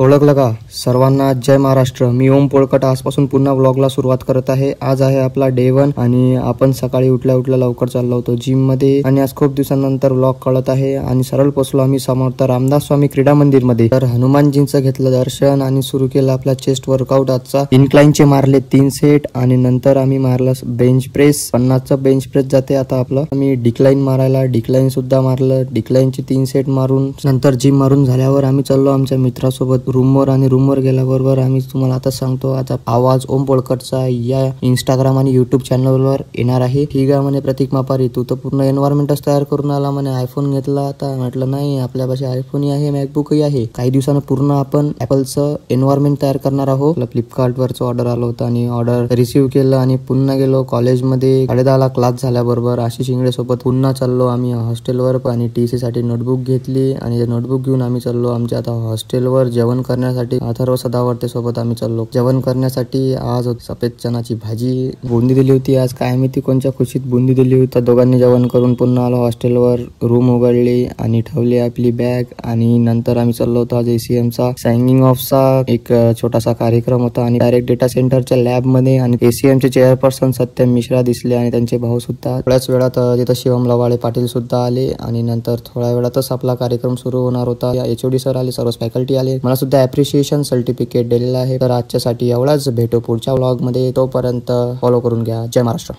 ओळखलं का सर्वांना? जय महाराष्ट्र. मी ओम पोळकट आजपासून पुन्हा व्लॉगला सुरुवात करत आहे. आज आहे आपला डे 1 आणि आपण सकाळी उठल्या लवकर चाललो होतो जिम मध्ये आणि आज खूप दिवसांनंतर व्लॉग कळत आहे आणि सरळ पोहोचलो आम्ही समर्थ रामदास स्वामी क्रीडा मंदिर मध्ये. तर हनुमानजींचं घेतलं दर्शन आणि सुरू केलं आपला चेस्ट वर्कआउट. आजचा इन्क्लाइनचे मारले 3 सेट आणि नंतर आम्ही मारलं बेंच प्रेस. 50चं बेंच प्रेस जाते आता आपलं. आम्ही डिक्लाइन मारायला डिक्लाइन सुद्धा मारलं. डिक्लाइनचे 3 सेट मारून नंतर जिम मारून झाल्यावर आम्ही चाललो आमच्या मित्रासोबत रूमवर आणि रूमवर गेल्याबरोबर आम्ही तुम्हाला आता सांगतो आता आवाज ओम पोळकटचा या इंस्टाग्राम आणि युट्यूब चॅनलवर येणार आहे. ठीक आहे म्हणे प्रतीक मापारी, तू तर पूर्ण एन्व्हायरमेंटच तयार करून आला म्हणे. आयफोन घेतला आता. म्हटलं नाही, आपल्यापाशी आयफोनही आहे, मॅकबुकही आहे. काही दिवसानं पूर्ण आपण ऍपलचं एन्व्हायरमेंट तयार करणार आहोत. फ्लिपकार्ट वरचं ऑर्डर आलं होतं आणि ऑर्डर रिसीव्ह केलं आणि पुन्हा गेलो कॉलेजमध्ये. 10:30ला क्लास झाल्याबरोबर आशिष इंगळे सोबत पुन्हा चाललो आम्ही हॉस्टेलवर आणि टीसी साठी नोटबुक घेतली आणि नोटबुक घेऊन आम्ही चाललो आमच्या आता हॉस्टेलवर जेवण करण्यासाठी. अथर्व सदावर्ते सोबत आम्ही चाललो जेवण करण्यासाठी. आज सफेद चणाची भाजी, बुंदी दिली होती. आज काय माहिती कोणत्या खुशीत बुंदी दिली होती. दोघांनी जेवण करून पुन्हा आलो हॉस्टेलवर. रूम उघडली आणि ठेवली आपली बॅग आणि नंतर आम्ही चाललो होतो. आज एसीएमचा सायनिंग ऑफचा एक छोटासा कार्यक्रम होता आणि डायरेक्ट डेटा सेंटरच्या लॅब मध्ये आणि एसीएमचे चेअरपर्सन सत्यम मिश्रा दिसले आणि त्यांचे भाऊ सुद्धा. थोड्याच वेळात तिथं शिवम लवाळे पाटील सुद्धा आले आणि नंतर थोड्या वेळातच आपला कार्यक्रम सुरू होणार होता. एचओडी सर आले, सर्व फॅकल्टी आले. मला सुद्धा अप्रिशिएशन सर्टिफिकेट दिलेलं आहे. तर आजच्यासाठी एवढाच. भेटू पुढच्या व्लॉग मध्ये. तोपर्यंत फॉलो करून घ्या. जय महाराष्ट्र.